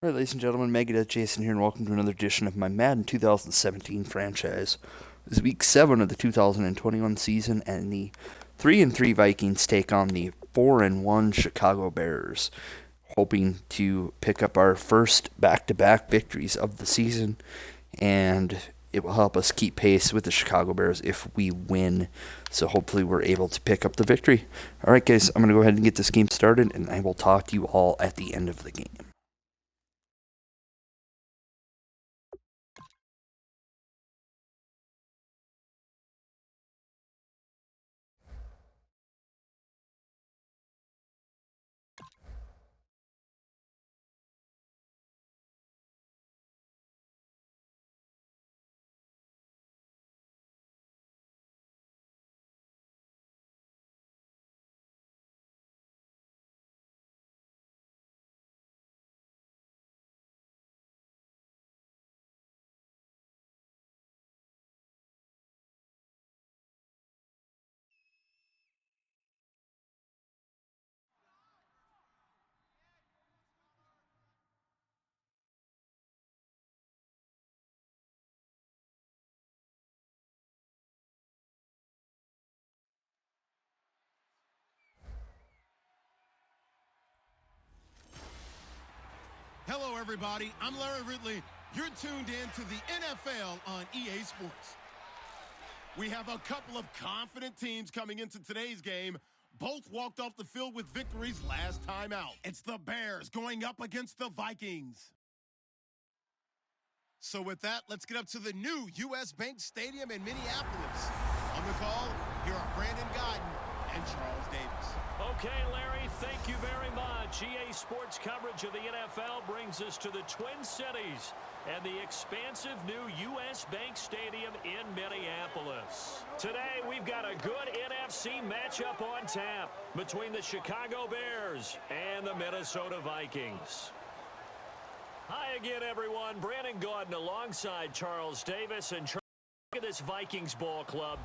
All right, ladies and gentlemen, Megadeth Jason here, and welcome to another edition of my Madden 2017 franchise. This is week 7 of the 2021 season, and the 3-3 Vikings take on the 4-1 Chicago Bears, hoping to pick up our first back-to-back victories of the season, and it will help us keep pace with the Chicago Bears if we win. So hopefully we're able to pick up the victory. All right, guys, I'm going to go ahead and get this game started, and I will talk to you all at the end of the game. Hello, everybody. I'm Larry Ridley. You're tuned in to the NFL on EA Sports. We have a couple of confident teams coming into today's game. Both walked off the field with victories last time out. It's the Bears going up against the Vikings. So with that, let's get up to the new U.S. Bank Stadium in Minneapolis. On the call, here are Brandon Godden and Charles Davis. Okay, Larry, thank you very much. EA Sports coverage of the NFL brings us to the Twin Cities and the expansive new U.S. Bank Stadium in Minneapolis. Today, we've got a good NFC matchup on tap between the Chicago Bears and the Minnesota Vikings. Hi again, everyone. Brandon Gaudin alongside Charles Davis. And look at this Vikings ball club.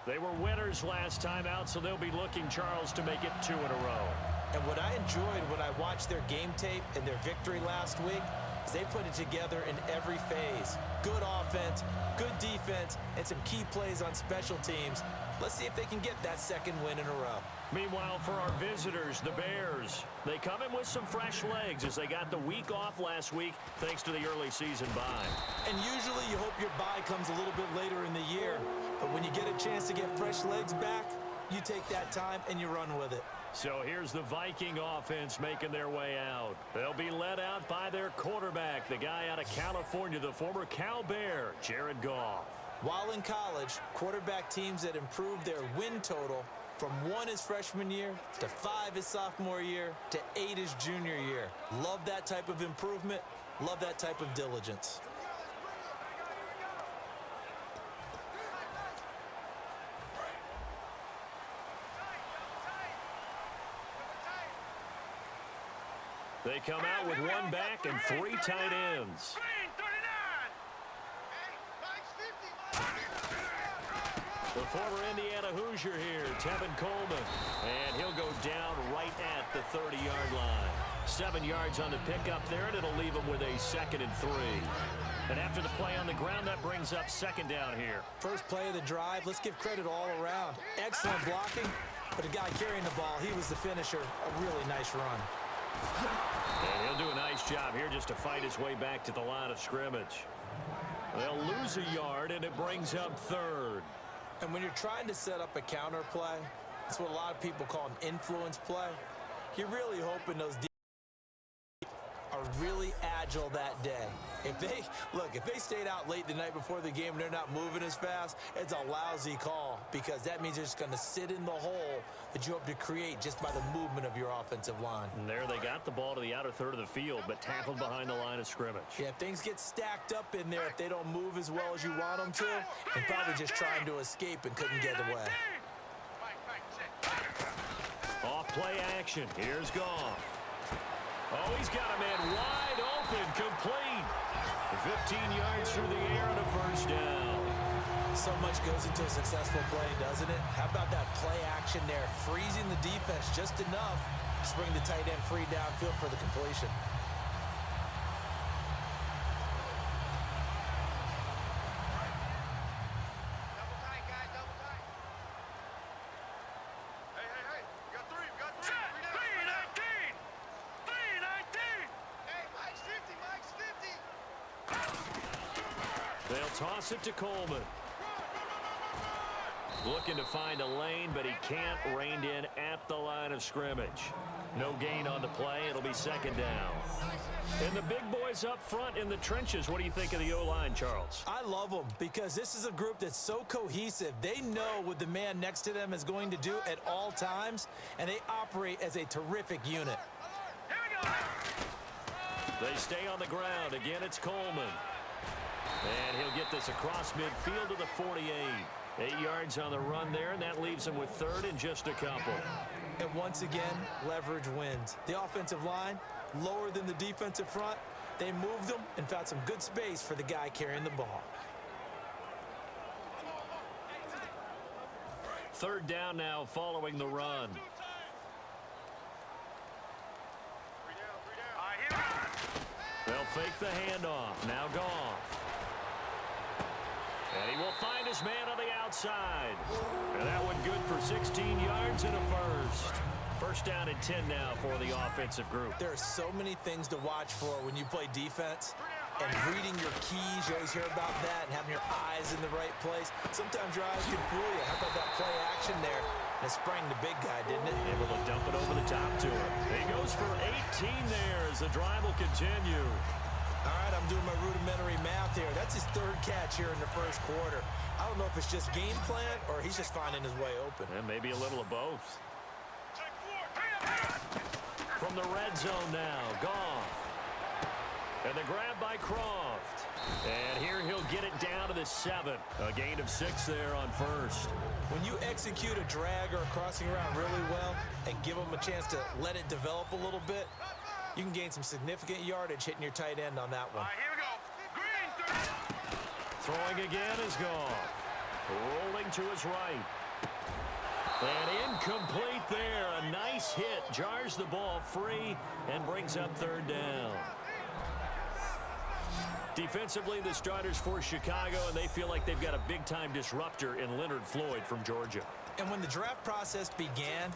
They were winners last time out, so they'll be looking, Charles, to make it 2 in a row. And what I enjoyed when I watched their game tape and their victory last week is they put it together in every phase. Good offense, good defense, and some key plays on special teams. Let's see if they can get that second win in a row. Meanwhile, for our visitors, the Bears, they come in with some fresh legs as they got the week off last week thanks to the early season bye. And usually you hope your bye comes a little bit later in the year. But when you get a chance to get fresh legs back, you take that time and you run with it. So here's the Viking offense making their way out. They'll be led out by their quarterback, the guy out of California, the former Cal Bear, Jared Goff. While in college, quarterback teams that improved their win total from 1 his freshman year to 5 his sophomore year to 8 his junior year. Love that type of improvement. Love that type of diligence. They come out with 1 back and 3 tight ends. The former Indiana Hoosier here, Tevin Coleman. And he'll go down right at the 30-yard line. 7 yards on the pickup there, and it'll leave him with a 2nd and 3. And after the play on the ground, that brings up 2nd down here. First play of the drive, let's give credit all around. Excellent blocking, but the guy carrying the ball, he was the finisher. A really nice run. And he'll do a nice job here just to fight his way back to the line of scrimmage. They'll lose a yard, and it brings up 3rd. And when you're trying to set up a counter play, it's what a lot of people call an influence play. You're really hoping those are really agile that day. If they stayed out late the night before the game and they're not moving as fast, it's a lousy call because that means they're just going to sit in the hole that you hope to create just by the movement of your offensive line. And there they got the ball to the outer third of the field, but tackled behind the line of scrimmage. Yeah, things get stacked up in there if they don't move as well as you want them to, and probably just trying to escape and couldn't get away. Off play action. Here's Goff. Oh, he's got a man wide open, complete. 15 yards through the air and a first down. So much goes into a successful play, doesn't it? How about that play action there, freezing the defense just enough to bring the tight end free downfield for the completion. They'll toss it to Coleman. Looking to find a lane, but he can't. Reined in at the line of scrimmage. No gain on the play. It'll be second down. And the big boys up front in the trenches. What do you think of the O-line, Charles? I love them because this is a group that's so cohesive. They know what the man next to them is going to do at all times, and they operate as a terrific unit. They stay on the ground. Again, it's Coleman. And he'll get this across midfield to the 48. 8 yards on the run there, and that leaves him with third and just a couple. And once again, leverage wins. The offensive line, lower than the defensive front. They moved them and found some good space for the guy carrying the ball. Third down now following the run. They'll fake the handoff. Now Goff. And he will find his man on the outside. And that one good for 16 yards and a first. First down and 10 now for the offensive group. There are so many things to watch for when you play defense. And reading your keys, you always hear about that, and having your eyes in the right place. Sometimes your eyes can fool you. How about that play action there? And it sprang the big guy, didn't it? Able to dump it over the top to him. He goes for 18 there as the drive will continue. All right, I'm doing my rudimentary math here. That's his third catch here in the first quarter. I don't know if it's just game plan or he's just finding his way open. And maybe a little of both. From the red zone now, Goff. And the grab by Croft. And here he'll get it down to the 7. A gain of 6 there on first. When you execute a drag or a crossing route really well and give them a chance to let it develop a little bit, you can gain some significant yardage hitting your tight end on that one. Here we go. Green. Throwing again is Goff. Rolling to his right. And incomplete there. A nice hit. Jars the ball free and brings up third down. Defensively, the starters for Chicago, and they feel like they've got a big-time disruptor in Leonard Floyd from Georgia. And when the draft process began,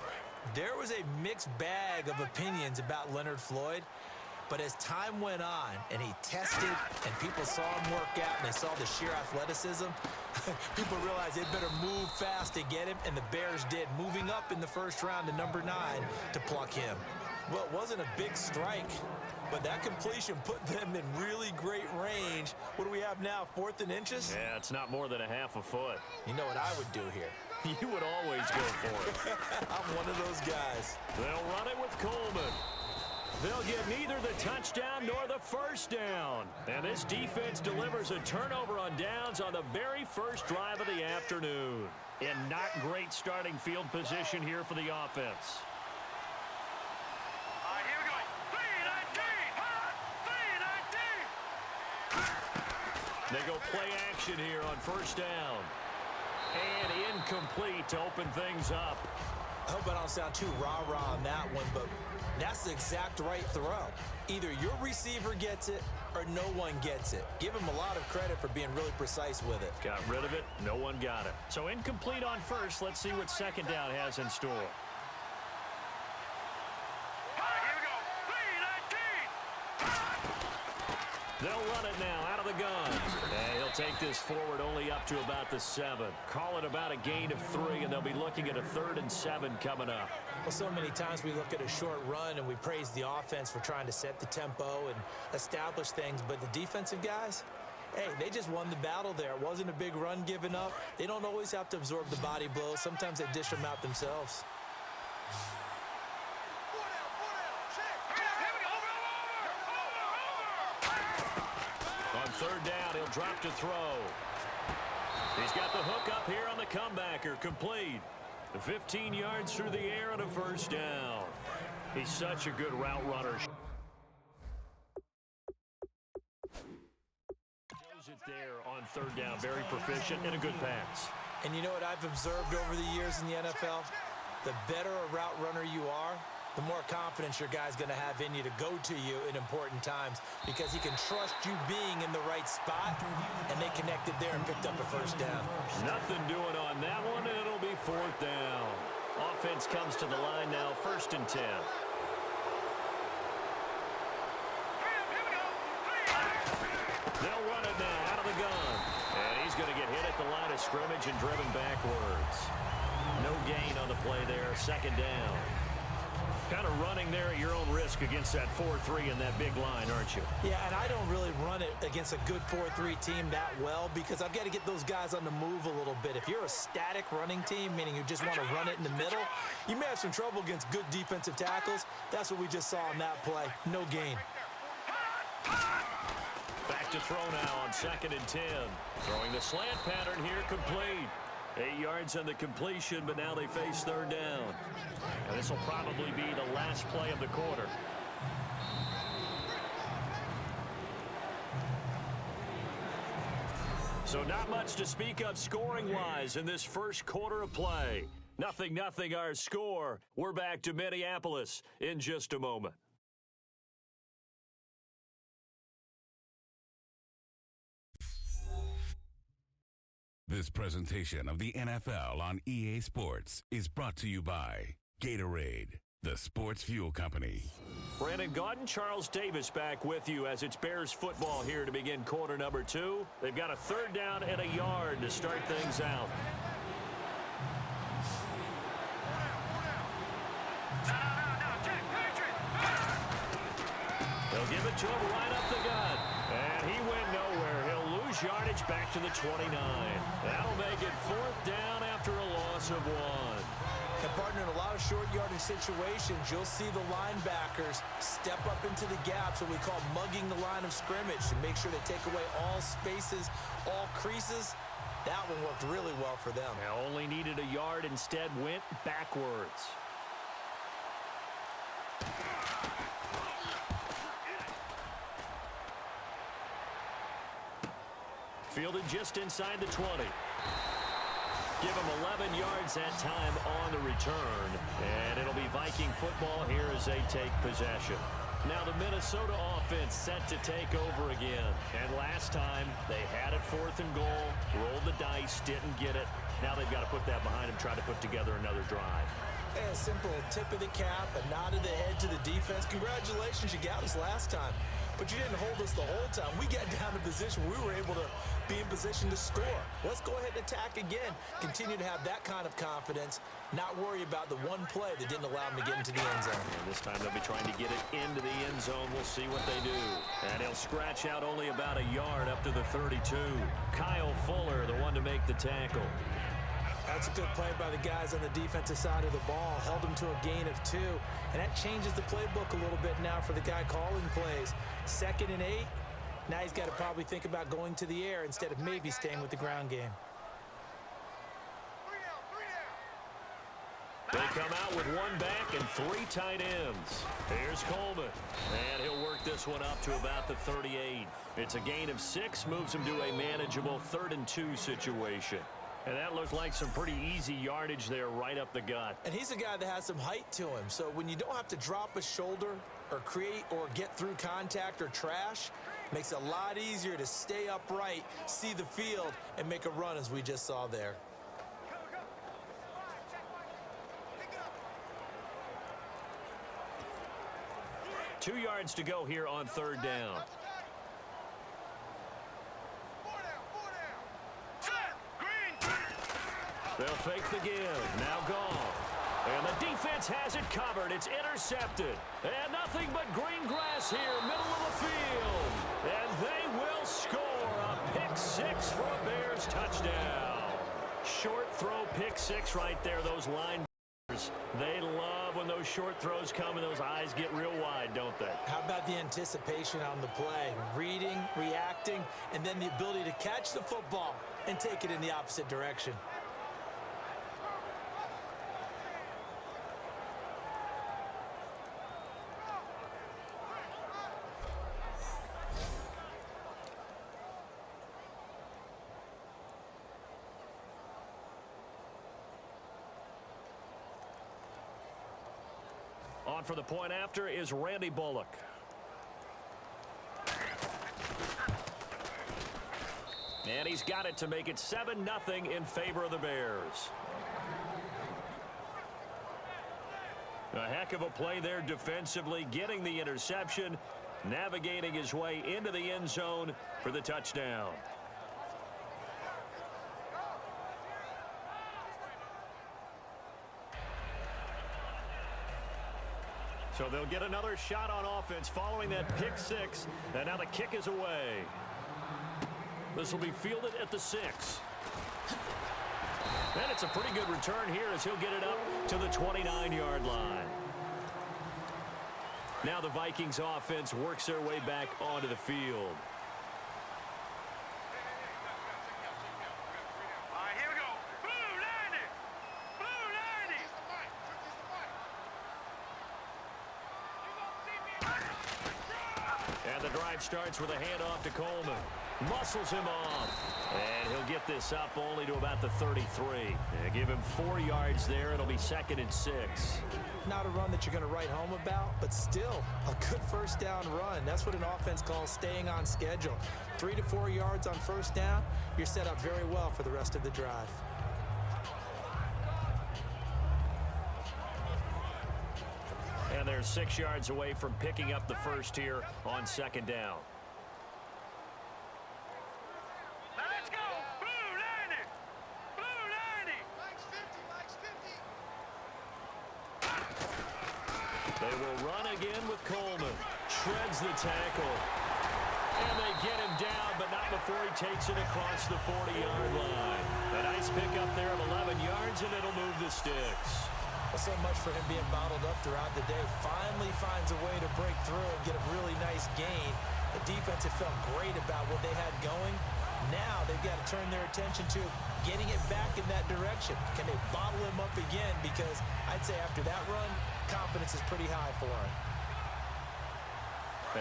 there was a mixed bag of opinions about Leonard Floyd. But as time went on and he tested and people saw him work out and they saw the sheer athleticism, people realized they'd better move fast to get him, and the Bears did, moving up in the first round to number 9 to pluck him. Well, it wasn't a big strike, but that completion put them in really great range. What do we have now, 4th and inches? Yeah, it's not more than a half a foot. You know what I would do here? You would always go for it. I'm one of those guys. They'll run it with Coleman. They'll get neither the touchdown nor the first down. And this defense delivers a turnover on downs on the very first drive of the afternoon. In not great starting field position here for the offense. Here we go. 3-19. They go play action here on first down. And incomplete to open things up. I hope I don't sound too rah-rah on that one, but that's the exact right throw. Either your receiver gets it or no one gets it. Give him a lot of credit for being really precise with it. Got rid of it. No one got it. So incomplete on first. Let's see what second down has in store. Here we go. 3-19. They'll run it now out of the gun. And he'll take this forward only up to about the 7. Call it about a gain of 3, and they'll be looking at a 3rd and 7 coming up. Well, so many times we look at a short run and we praise the offense for trying to set the tempo and establish things, but the defensive guys, hey, they just won the battle there. It wasn't a big run given up. They don't always have to absorb the body blows. Sometimes they dish them out themselves. On third down, he'll drop to throw. He's got the hook up here on the comebacker, complete. 15 yards through the air and a first down. He's such a good route runner. Shows it there on third down. Very proficient and a good pass. And you know what I've observed over the years in the NFL? The better a route runner you are, the more confidence your guy's going to have in you to go to you in important times, because he can trust you being in the right spot, and they connected there and picked up a first down. Nothing doing on that one, and it'll be 4th down. Offense comes to the line now, 1st and 10. They'll run it now out of the gun. the line of scrimmage and driven backwards. No gain on the play there. Second down. Kind of running there at your own risk against that 4-3 and that big line, aren't you? Yeah, and I don't really run it against a good 4-3 team that well because I've got to get those guys on the move a little bit. If you're a static running team, meaning you just want to run it in the middle, you may have some trouble against good defensive tackles. That's what we just saw on that play. No gain. Back to throw now on 2nd and 10. Throwing the slant pattern here, complete. 8 yards on the completion, but now they face 3rd down. And this will probably be the last play of the quarter. So not much to speak of scoring-wise in this first quarter of play. 0-0 our score. We're back to Minneapolis in just a moment. This presentation of the NFL on EA Sports is brought to you by Gatorade, the sports fuel company. Brandon Gaudin, Charles Davis back with you as it's Bears football here to begin quarter number 2. They've got a 3rd down and a yard to start things out. They'll give it to him right up the gut. And he went nowhere. He'll lose yardage back to the 29. That'll make it 4th down after a loss of 1. And partner, in a lot of short yardage situations, you'll see the linebackers step up into the gaps, what we call mugging the line of scrimmage, to make sure they take away all spaces, all creases. That one worked really well for them. Now only needed a yard, instead went backwards. Fielded just inside the 20. Give him 11 yards that time on the return. And it'll be Viking football here as they take possession. Now the Minnesota offense set to take over again. And last time they had it 4th and goal, rolled the dice, didn't get it. Now they've got to put that behind them, try to put together another drive. A simple tip of the cap, a nod of the head to the defense. Congratulations, you got us last time. But you didn't hold us the whole time. We got down to position. We were able to be in position to score. Let's go ahead and attack again. Continue to have that kind of confidence. Not worry about the one play that didn't allow them to get into the end zone. And this time they'll be trying to get it into the end zone. We'll see what they do. And he'll scratch out only about a yard up to the 32. Kyle Fuller, the one to make the tackle. That's a good play by the guys on the defensive side of the ball. Held them to a gain of 2. And that changes the playbook a little bit now for the guy calling plays. 2nd and 8. Now he's got to probably think about going to the air instead of maybe staying with the ground game. They come out with 1 back and 3 tight ends. Here's Coleman. And he'll work this one up to about the 38. It's a gain of 6, moves him to a manageable 3rd and 2 situation. And that looked like some pretty easy yardage there right up the gut. And he's a guy that has some height to him. So when you don't have to drop a shoulder or create or get through contact or trash, makes it a lot easier to stay upright, see the field, and make a run as we just saw there. Two yards to go here on 3rd down. They'll fake the give. Now Goff. And the defense has it covered. It's intercepted. And nothing but green grass here, middle of the field. And they will score a pick 6 for a Bears touchdown. Short throw, pick 6 right there. Those linebackers, they love when those short throws come and those eyes get real wide, don't they? How about the anticipation on the play? Reading, reacting, and then the ability to catch the football and take it in the opposite direction. On for the point after is Randy Bullock. And he's got it to make it 7-0 in favor of the Bears. A heck of a play there defensively, getting the interception, navigating his way into the end zone for the touchdown. So they'll get another shot on offense following that pick six. And now the kick is away. This will be fielded at the 6. And it's a pretty good return here as he'll get it up to the 29-yard line. Now the Vikings offense works their way back onto the field. And the drive starts with a handoff to Coleman. Muscles him off. And he'll get this up only to about the 33. And give him 4 yards there. It'll be 2nd and 6. Not a run that you're going to write home about, but still a good first down run. That's what an offense calls staying on schedule. 3 to 4 yards on first down. You're set up very well for the rest of the drive. And they're 6 yards away from picking up the first here on 2nd down. Let's go! Blue 90! Blue 90! Likes 50, likes 50. They will run again with Coleman. Shreds the tackle. And they get him down, but not before he takes it across the 40-yard line. A nice pickup there of 11 yards, and it'll move the sticks. Well, so much for him being bottled up throughout the day. Finally finds a way to break through and get a really nice gain. The defense had felt great about what they had going. Now they've got to turn their attention to getting it back in that direction. Can they bottle him up again? Because I'd say after that run, confidence is pretty high for him.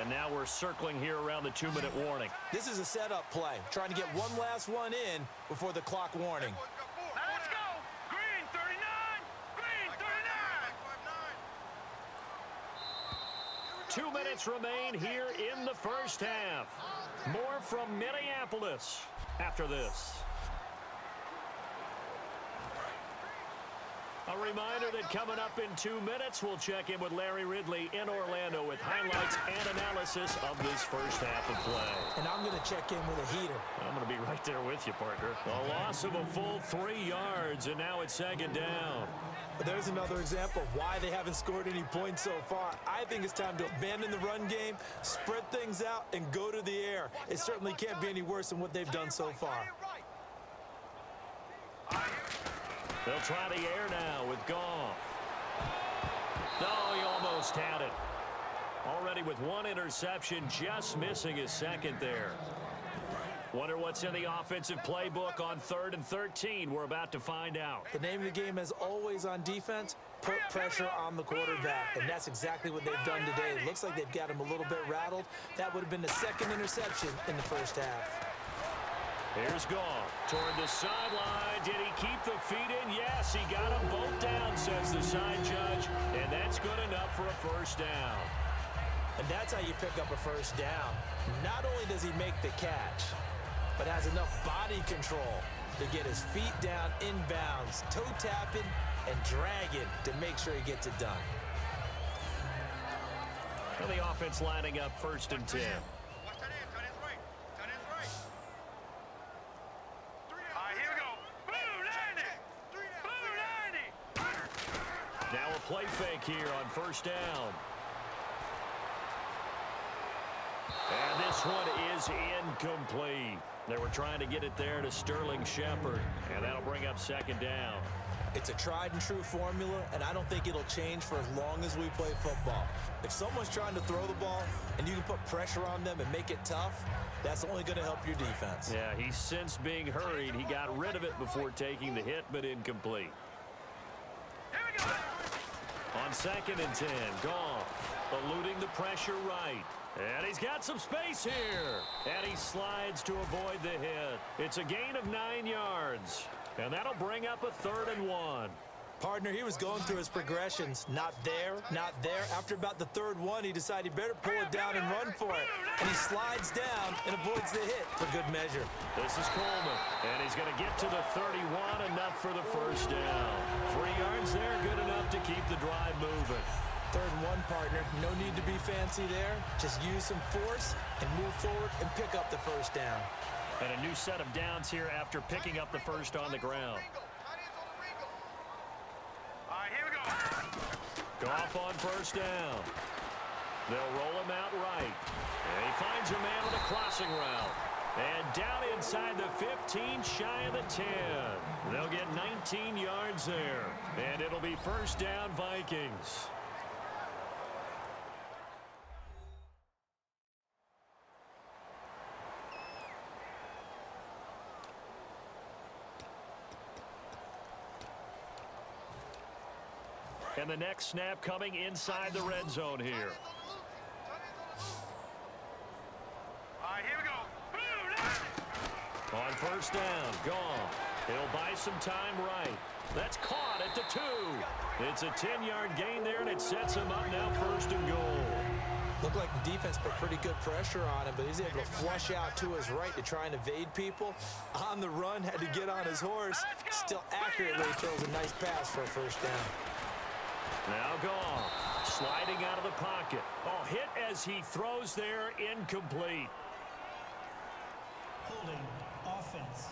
And now we're circling here around the 2-minute warning. This is a setup play, trying to get one last one in before the clock warning. Let's go! Green 39! Green 39! 2 minutes remain here in the first half. More from Minneapolis after this. A reminder that coming up in 2 minutes, we'll check in with Larry Ridley in Orlando with highlights and analysis of this first half of play. And I'm going to check in with a heater. I'm going to be right there with you, partner. A loss of a full 3 yards, and now it's 2nd down. But there's another example of why they haven't scored any points so far. I think it's time to abandon the run game, spread things out, and go to the air. It certainly can't be any worse than what they've done so far. They'll try the air now with Goff. No, he almost had it. Already with 1 interception, just missing his 2nd there. Wonder what's in the offensive playbook on 3rd and 13. We're about to find out. The name of the game, as always on defense, put pressure on the quarterback. And that's exactly what they've done today. It looks like they've got him a little bit rattled. That would have been the 2nd interception in the first half. Here's Goff toward the sideline. Did he keep the feet in? Yes, he got them both down, says the side judge. And that's good enough for a first down. And that's how you pick up a first down. Not only does he make the catch, but has enough body control to get his feet down inbounds, toe tapping and dragging to make sure he gets it done. And the offense lining up 1st and 10. Now a play fake here on 1st down. And this one is incomplete. They were trying to get it there to Sterling Shepard, and that'll bring up 2nd down. It's a tried and true formula, and I don't think it'll change for as long as we play football. If someone's trying to throw the ball and you can put pressure on them and make it tough, that's only going to help your defense. Yeah, he's since being hurried. He got rid of it before taking the hit, but incomplete. Here we go! On 2nd and 10, Goff eluding the pressure right. And he's got some space here. And he slides to avoid the hit. It's a gain of 9 yards. And that'll bring up a 3rd and 1. Partner, he was going through his progressions. Not there, not there. After about the 3rd one, he decided he better pull it down and run for it. And he slides down and avoids the hit for good measure. This is Coleman. And he's going to get to the 31, enough for the first down. 3 yards there, good enough to keep the drive moving. 3rd and 1, partner. No need to be fancy there. Just use some force and move forward and pick up the first down. And a new set of downs here after picking up the first on the ground. All right, here we go. Goff on first down. They'll roll him out right. And he finds a man on the crossing route. And down inside the 15, shy of the 10. They'll get 19 yards there. And it'll be first down, Vikings. And the next snap coming inside the red zone here. All right, here we go. On first down, Goff. He'll buy some time right. That's caught at the 2. It's a 10-yard gain there, and it sets him up now first and goal. Looked like the defense put pretty good pressure on him, but he's able to flush out to his right to try and evade people. On the run, had to get on his horse. Still accurately throws a nice pass for a first down. Now Goff, sliding out of the pocket. Oh, hit as he throws there, incomplete. Holding offense.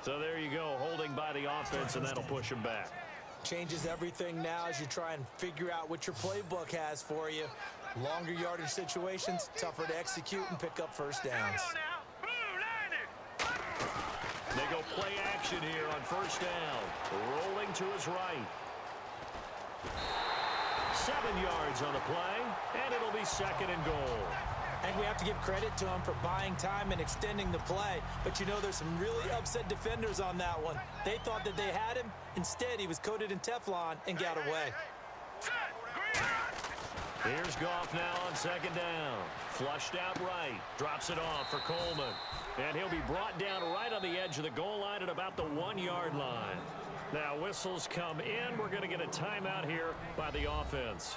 So there you go, holding by the offense, and that'll push him back. Changes everything now as you try and figure out what your playbook has for you. Longer yardage situations, tougher to execute and pick up first downs. They go play action here on first down. Rolling to his right. 7 yards on the play, and it'll be second and goal. And we have to give credit to him for buying time and extending the play. But you know, there's some really upset defenders on that one. They thought that they had him. Instead, he was coated in Teflon and got away. Here's Goff now on second down. Flushed out right. Drops it off for Coleman. And he'll be brought down right on the edge of the goal line at about the 1-yard line. Now whistles come in. We're going to get a timeout here by the offense.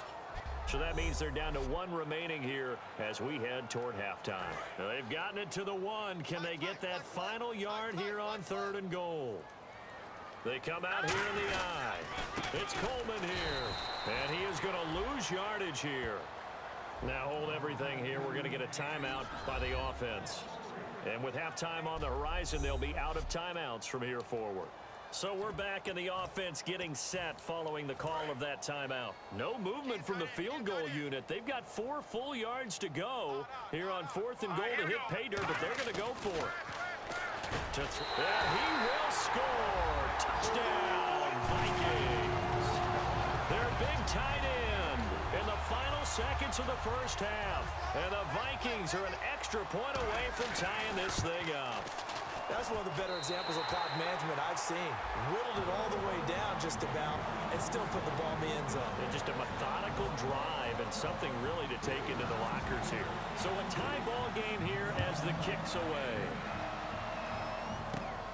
So that means they're down to 1 remaining here as we head toward halftime. Now they've gotten it to the 1. Can they get that final yard here on third and goal? They come out here in the eye. It's Coleman here. And he is going to lose yardage here. Now hold everything here. We're going to get a timeout by the offense. And with halftime on the horizon, they'll be out of timeouts from here forward. So we're back in the offense getting set following the call of that timeout. No movement from the field goal unit. They've got 4 full yards to go here on fourth and goal to hit pay dirt, but they're going to go for it. And he will score. Touchdown, Vikings. Their big tight end in the final seconds of the first half. And the Vikings are an extra point away from tying this thing up. That's one of the better examples of clock management I've seen. Whittled it all the way down just about and still put the ball in the end zone. And just a methodical drive and something really to take into the lockers here. So a tie ball game here as the kick's away.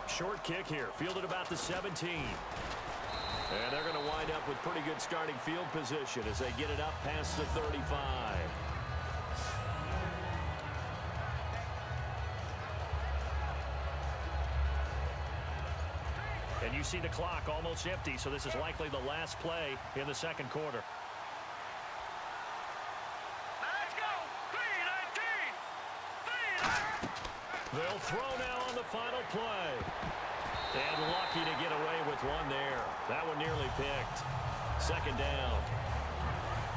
Short kick here, fielded about the 17. And they're going to wind up with pretty good starting field position as they get it up past the 35. And you see the clock almost empty, so this is likely the last play in the second quarter. Let's go. 3-19. They'll throw now on the final play. And lucky to get away with one there. That one nearly picked. Second down.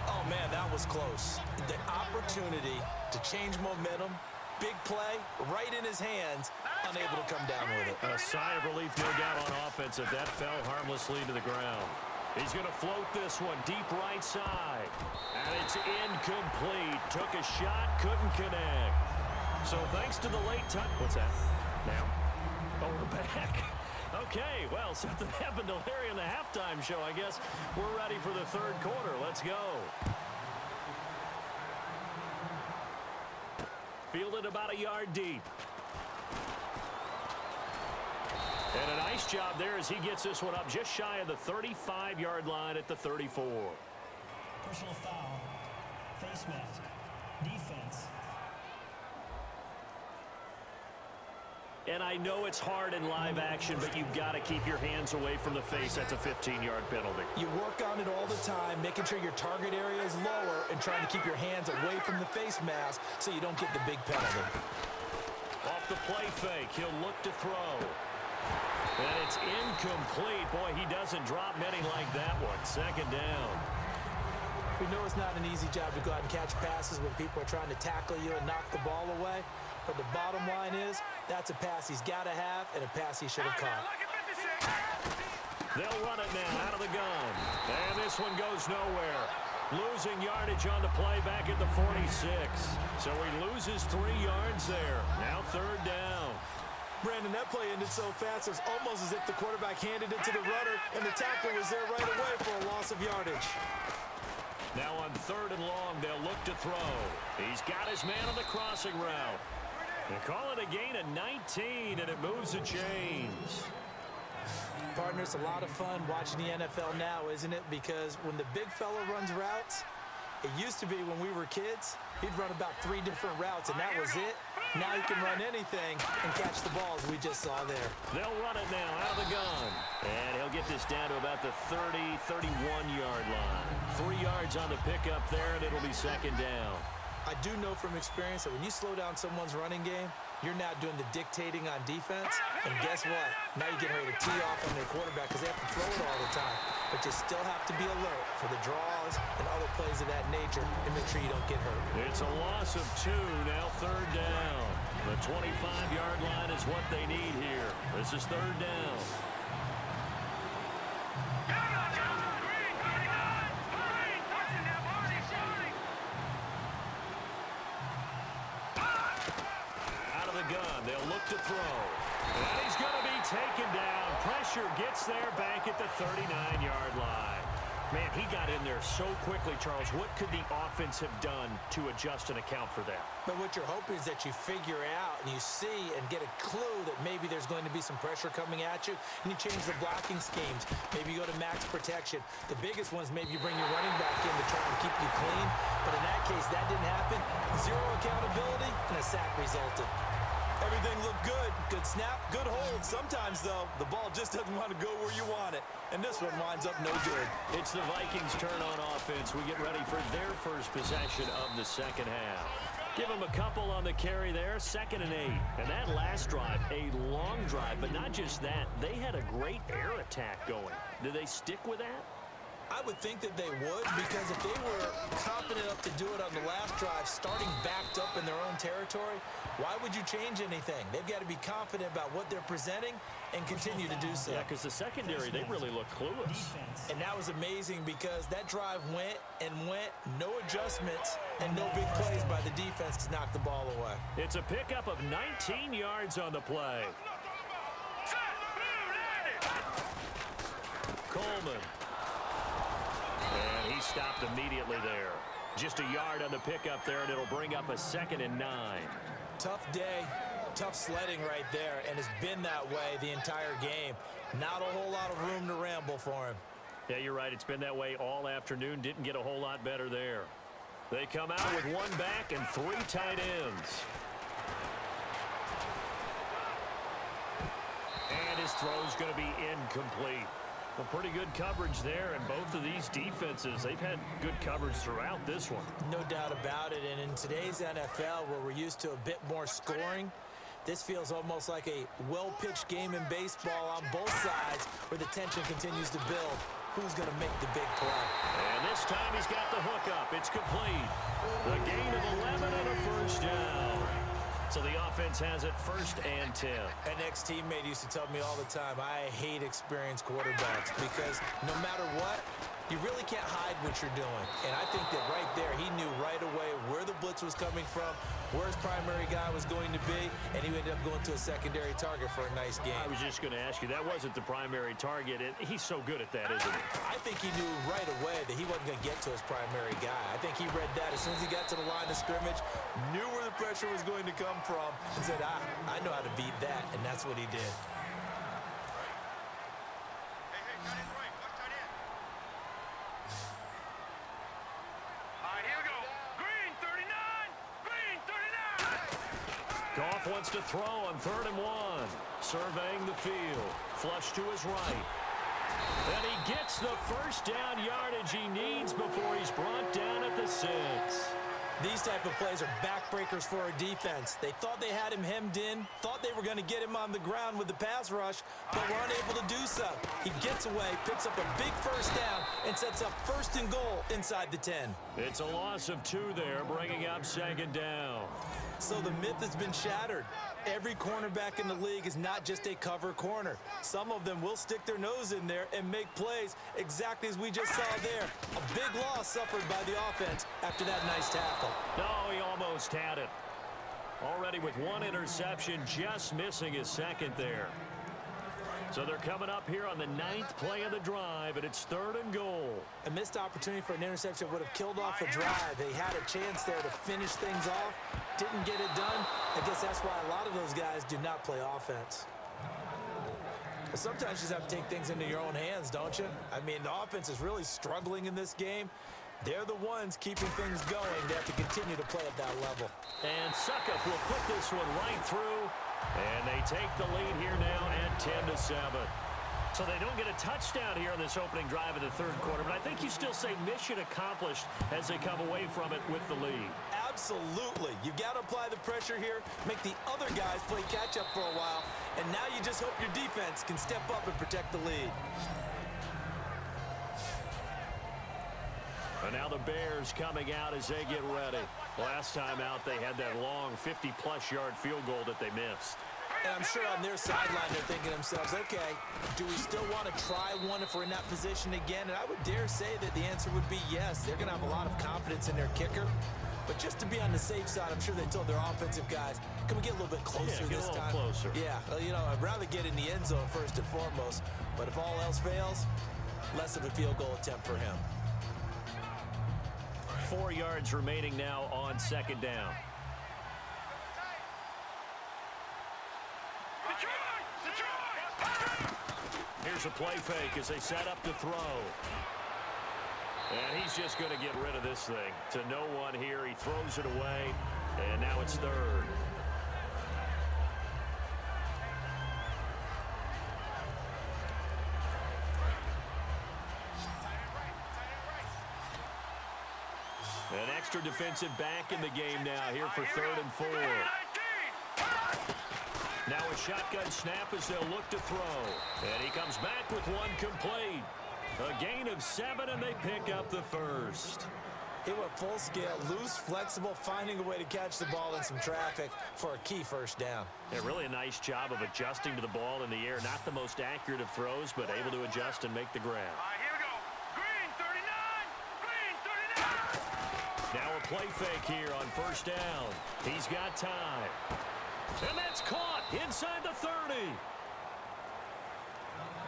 Oh, man, that was close. The opportunity to change momentum, big play, right in his hands, unable to come down with it. A sigh of relief, no doubt, on offense if that fell harmlessly to the ground. He's going to float this one deep right side. And it's incomplete. Took a shot, couldn't connect. So thanks to the late touch. What's that? Now? Oh, we're back. Okay, well, something happened to Larry in the halftime show, I guess. We're ready for the third quarter. Let's go. Fielded about a yard deep. And a nice job there as he gets this one up just shy of the 35-yard line at the 34. Personal foul. Face mask. Defense. And I know it's hard in live action, but you've got to keep your hands away from the face. That's a 15-yard penalty. You work on it all the time, making sure your target area is lower and trying to keep your hands away from the face mask so you don't get the big penalty. Off the play fake, he'll look to throw. And it's incomplete. Boy, he doesn't drop many like that one. Second down. We know it's not an easy job to go out and catch passes when people are trying to tackle you and knock the ball away. But the bottom line is, that's a pass he's got to have and a pass he should have caught. They'll run it now out of the gun. And this one goes nowhere. Losing yardage on the play back at the 46. So he loses 3 yards there. Now third down. Brandon, that play ended so fast, it was almost as if the quarterback handed it to the runner, and the tackler was there right away for a loss of yardage. Now on third and long, they'll look to throw. He's got his man on the crossing route. They call it a gain of 19, and it moves the chains. Partner, it's a lot of fun watching the NFL now, isn't it? Because when the big fella runs routes, it used to be when we were kids, he'd run about 3 different routes, and that was it. Now he can run anything and catch the balls we just saw there. They'll run it now out of the gun. And he'll get this down to about the 30, 31-yard line. 3 yards on the pickup there, and it'll be second down. I do know from experience that when you slow down someone's running game, you're now doing the dictating on defense. And guess what? Now you're getting ready to tee off on their quarterback because they have to throw it all the time. But you still have to be alert for the draws and other plays of that nature and make sure you don't get hurt. It's a loss of 2, now third down. The 25-yard line is what they need here. This is third down. Gun. They'll look to throw. And he's going to be taken down. Pressure gets there back at the 39-yard line. Man, he got in there so quickly, Charles. What could the offense have done to adjust and account for that? But what you're hoping is that you figure out and you see and get a clue that maybe there's going to be some pressure coming at you, and you change the blocking schemes. Maybe you go to max protection. The biggest ones, maybe you bring your running back in to try and keep you clean. But in that case, that didn't happen. 0 accountability, and a sack resulted. Everything looked good. Good snap, good hold. Sometimes, though, the ball just doesn't want to go where you want it. And this one winds up no good. It's the Vikings' turn on offense. We get ready for their first possession of the second half. Give them a couple on the carry there, 2nd and 8. And that last drive, a long drive. But not just that, they had a great air attack going. Do they stick with that? I would think that they would, because if they were confident enough to do it on the last drive, starting backed up in their own territory, why would you change anything? They've got to be confident about what they're presenting and continue to do so. Yeah, because the secondary, they really look clueless. And that was amazing because that drive went and went, no adjustments, and no big plays by the defense to knock the ball away. It's a pickup of 19 yards on the play. Coleman. And he stopped immediately there. Just a yard on the pickup there, and it'll bring up a 2nd and 9. Tough day, tough sledding right there, and it's been that way the entire game. Not a whole lot of room to ramble for him. Yeah, you're right. It's been that way all afternoon. Didn't get a whole lot better there. They come out with 1 back and 3 tight ends. And his throw's going to be incomplete. Well, pretty good coverage there, and both of these defenses, they've had good coverage throughout this one. No doubt about it, and in today's NFL, where we're used to a bit more scoring, this feels almost like a well-pitched game in baseball on both sides, where the tension continues to build. Who's going to make the big play? And this time he's got the hook up. It's complete. The gain of 11 and a first down. So the offense has it 1st and 10. An ex-teammate used to tell me all the time, I hate experienced quarterbacks because no matter what, you really can't hide what you're doing. And I think that right there, he knew right away where the blitz was coming from, where his primary guy was going to be, and he ended up going to a secondary target for a nice game. I was just going to ask you, that wasn't the primary target, and he's so good at that, isn't he? I think he knew right away that he wasn't going to get to his primary guy. I think he read that as soon as he got to the line of scrimmage, knew where the pressure was going to come from, and said, I know how to beat that, and that's what he did. Goff wants to throw on 3rd and 1. Surveying the field. Flush to his right. And he gets the first down yardage he needs before he's brought down at the 6. These type of plays are backbreakers for our defense. They thought they had him hemmed in, thought they were going to get him on the ground with the pass rush, but were unable to do so. He gets away, picks up a big first down, and sets up 1st and goal inside the 10. It's a loss of 2 there, bringing up 2nd down. So the myth has been shattered. Every cornerback in the league is not just a cover corner. Some of them will stick their nose in there and make plays exactly as we just saw there. A big loss suffered by the offense after that nice tackle. No, he almost had it. Already with 1 interception, just missing his 2nd there. So they're coming up here on the 9th play of the drive, and it's 3rd and goal. A missed opportunity for an interception would have killed off a drive. They had a chance there to finish things off. Didn't get it done. I guess that's why a lot of those guys do not play offense. But sometimes you just have to take things into your own hands, don't you? I mean, the offense is really struggling in this game. They're the ones keeping things going. They have to continue to play at that level. And Suckup will put this one right through. And they take the lead here now at 10-7. So they don't get a touchdown here in this opening drive in the 3rd quarter, but I think you still say mission accomplished as they come away from it with the lead. Absolutely. You've got to apply the pressure here, make the other guys play catch-up for a while, and now you just hope your defense can step up and protect the lead. And now the Bears coming out as they get ready. Last time out, they had that long 50-plus yard field goal that they missed. And I'm sure on their sideline they're thinking to themselves, okay, do we still want to try one if we're in that position again? And I would dare say that the answer would be yes. They're going to have a lot of confidence in their kicker. But just to be on the safe side, I'm sure they told their offensive guys, can we get a little bit closer this time? Get a little closer. Yeah, well, you know, I'd rather get in the end zone first and foremost. But if all else fails, less of a field goal attempt for him. 4 yards remaining now on 2nd down. Here's a play fake as they set up to throw. And he's just going to get rid of this thing. To no one here. He throws it away. And now it's 3rd. An extra defensive back in the game now here for 3rd and 4. Now a shotgun snap as they'll look to throw. And he comes back with 1 complete. A gain of 7, and they pick up the 1st. He went full scale, loose, flexible, finding a way to catch the ball in some traffic for a key 1st down. Yeah, really a nice job of adjusting to the ball in the air. Not the most accurate of throws, but able to adjust and make the grab. Here we go. Green 39. Green 39. Now a play fake here on 1st down. He's got time. And that's caught inside the 30.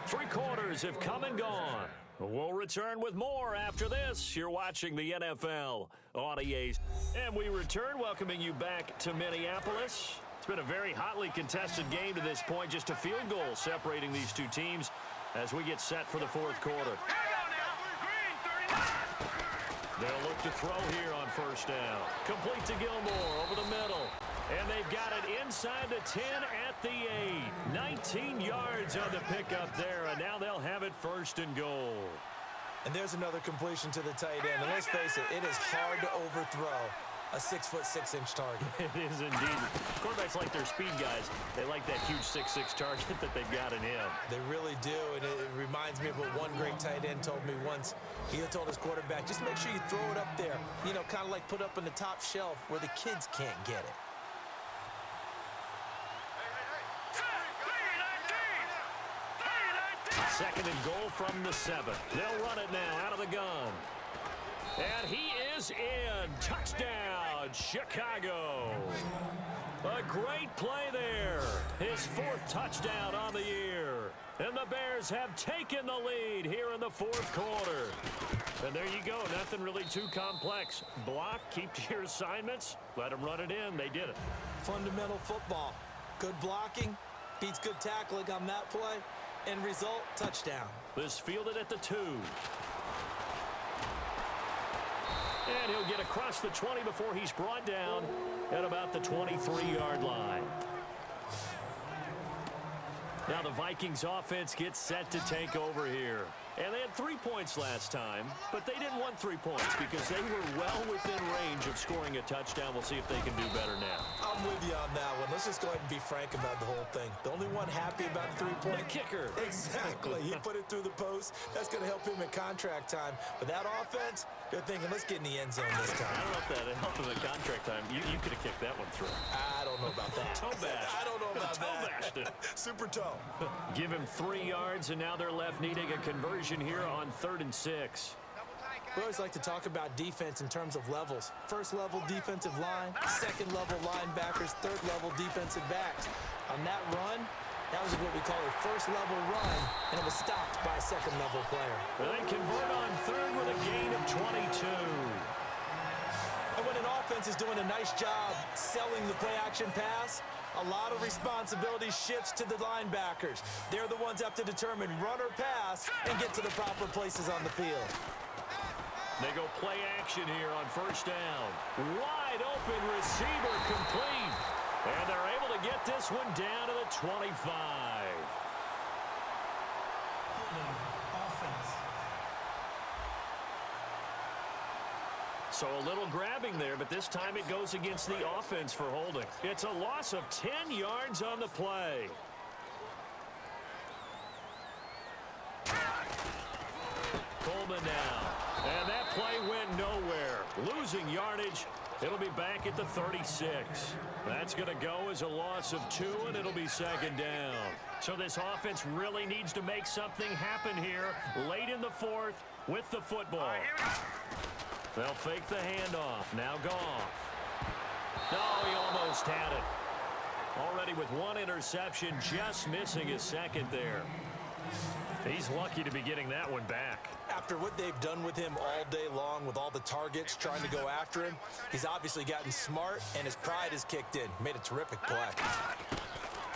3 quarters have come and gone. We'll return with more after this. You're watching the NFL on EA. And we return, welcoming you back to Minneapolis. It's been a very hotly contested game to this point. Just a field goal separating these two teams as we get set for the 4th quarter. They'll look to throw here on 1st down. Complete to Gilmore over the middle. And they've got it inside the 10 at the 8. 19 yards on the pickup there, and now they'll have it 1st and goal. And there's another completion to the tight end. And let's face it, it is hard to overthrow a 6'6" target. It is indeed. Quarterbacks like their speed guys. They like that huge 6'6" target that they've got in him. They really do, and it reminds me of what one great tight end told me once. He told his quarterback, just make sure you throw it up there. You know, kind of like put up on the top shelf where the kids can't get it. Second and goal from the 7. They'll run it now out of the gun. And he is in. Touchdown, Chicago. A great play there. His 4th touchdown on the year. And the Bears have taken the lead here in the 4th quarter. And there you go. Nothing really too complex. Block, keep to your assignments, let them run it in. They did it. Fundamental football. Good blocking beats good tackling on that play. End result, touchdown. This fielded at the 2. And he'll get across the 20 before he's brought down at about the 23-yard line. Now the Vikings offense gets set to take over here. And they had 3 points last time, but they didn't want 3 points because they were well within range of scoring a touchdown. We'll see if they can do better now. I'm with you on that one. Let's just go ahead and be frank about the whole thing. The only one happy about the 3-point kicker. Exactly. He put it through the post. That's going to help him in contract time. But that offense, they're thinking, let's get in the end zone this time. I don't know if that helped him in contract time. You could have kicked that one through. I don't know about that. Toe bash. I don't know about toe that. bashed it. Super toe. Give him 3 yards, and now they're left needing a conversion here on 3rd and 6. We always like to talk about defense in terms of levels. First level defensive line, second level linebackers, third level defensive backs. On that run, that was what we call a first level run, and it was stopped by a second level player. They convert on 3rd with a gain of 22. And when an offense is doing a nice job selling the play action pass, a lot of responsibility shifts to the linebackers. They're the ones that have to determine run or pass and get to the proper places on the field. They go play action here on 1st down. Wide open receiver complete. And they're able to get this one down to the 25. Offense. So a little grabbing there, but this time it goes against the offense for holding. It's a loss of 10 yards on the play. Coleman now. And that play went nowhere. Losing yardage. It'll be back at the 36. That's going to go as a loss of 2, and it'll be 2nd down. So this offense really needs to make something happen here late in the 4th with the football. They'll fake the handoff. Now Goff. No, he almost had it. Already with 1 interception, just missing his 2nd there. He's lucky to be getting that one back. After what they've done with him all day long with all the targets trying to go after him, he's obviously gotten smart, and his pride has kicked in. Made a terrific play.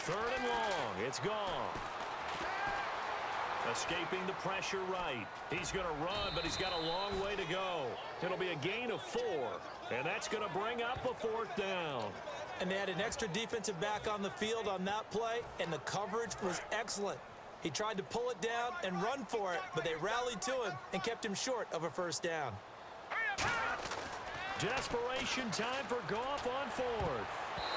3rd and long. It's Goff. Escaping the pressure right. He's going to run, but he's got a long way to go. It'll be a gain of 4, and that's going to bring up a 4th down. And they had an extra defensive back on the field on that play, and the coverage was excellent. He tried to pull it down and run for it, but they rallied to him and kept him short of a 1st down. Desperation time for Goff on 4th.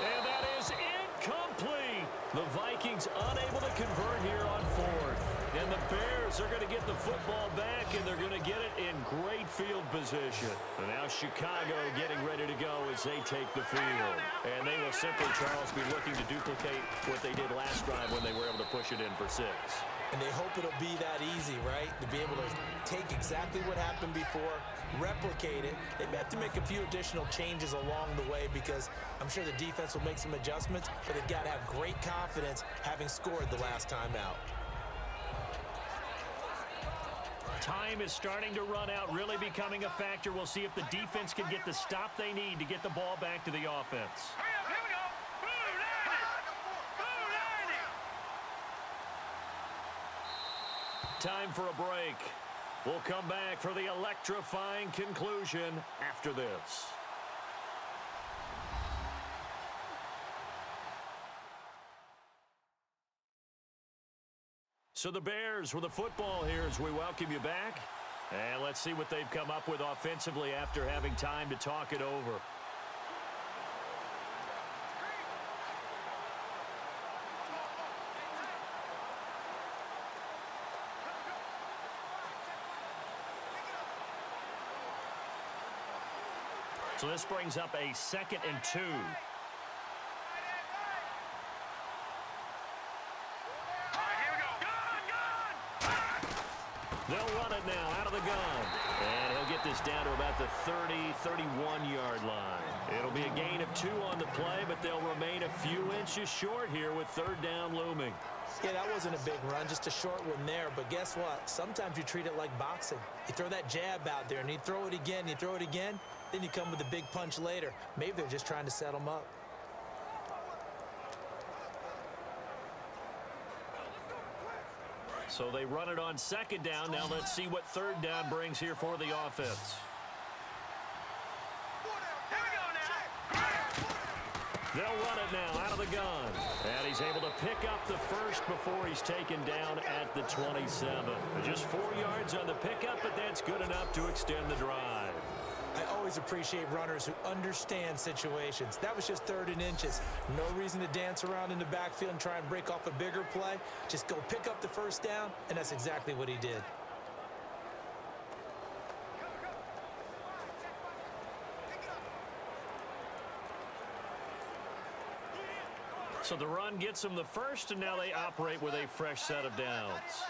And that is incomplete. The Vikings unable to convert here on 4th. And the Bears are going to get the football back, and they're going to get it in great field position. And now Chicago getting ready to go as they take the field. And they will simply, Charles, be looking to duplicate what they did last drive when they were able to push it in for 6. And they hope it'll be that easy, right? To be able to take exactly what happened before, replicate it. They may have to make a few additional changes along the way because I'm sure the defense will make some adjustments, but they've got to have great confidence having scored the last time out. Time is starting to run out, really becoming a factor. We'll see if the defense can get the stop they need to get the ball back to the offense. Here we go. Blue 90. Time for a break. We'll come back for the electrifying conclusion after this. So the Bears with the football here as we welcome you back. And let's see what they've come up with offensively after having time to talk it over. So this brings up a 2nd and 2. They'll run it now out of the gun. And he'll get this down to about the 30, 31-yard line. It'll be a gain of 2 on the play, but they'll remain a few inches short here with 3rd down looming. Yeah, that wasn't a big run, just a short one there. But guess what? Sometimes you treat it like boxing. You throw that jab out there, and you throw it again, you throw it again, then you come with a big punch later. Maybe they're just trying to set them up. So they run it on 2nd down. Now let's see what 3rd down brings here for the offense. They'll run it now out of the gun. And he's able to pick up the first before he's taken down at the 27. Just 4 yards on the pickup, but that's good enough to extend the drive. I always appreciate runners who understand situations. That was just 3rd and inches. No reason to dance around in the backfield and try and break off a bigger play. Just go pick up the first down, and that's exactly what he did. So the run gets them the first, and now they operate with a fresh set of downs.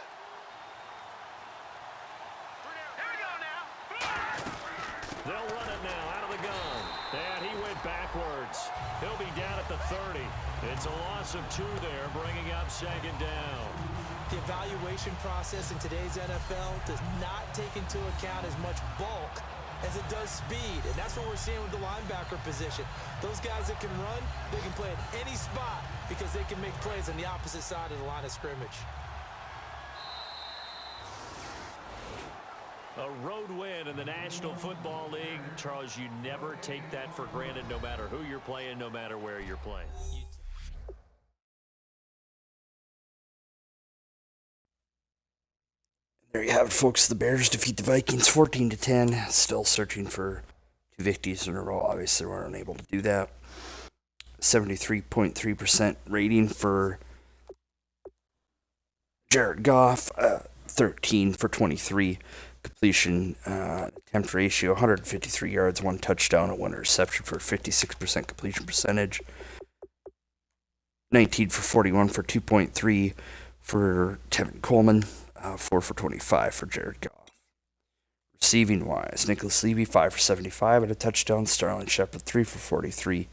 They'll run it now out of the gun. And he went backwards. He'll be down at the 30. It's a loss of 2 there, bringing up 2nd down. The evaluation process in today's NFL does not take into account as much bulk as it does speed. And that's what we're seeing with the linebacker position. Those guys that can run, they can play at any spot because they can make plays on the opposite side of the line of scrimmage. A road win in the National Football League. Charles, you never take that for granted no matter who you're playing, no matter where you're playing. There you have it, folks. The Bears defeat the Vikings 14-10. Still searching for 2 victories in a row. Obviously, we're unable to do that. 73.3% rating for Jared Goff. 13 for 23. Completion attempt ratio, 153 yards, 1 touchdown, and 1 interception for 56% completion percentage. 19 for 41 for 2.3 for Tevin Coleman. 4 for 25 for Jared Goff. Receiving wise, Nicholas Levy 5 for 75 and a touchdown. Sterling Shepard 3 for 43.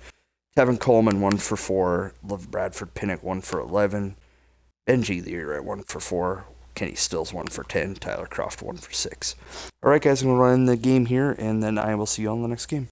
Tevin Coleman 1 for 4. Bradford Pinnock 1 for 11. Benji Leary 1 for 4. Kenny Stills 1 for 10. Tyler Croft 1 for 6. All right, guys, I'm going to run the game here, and then I will see you on the next game.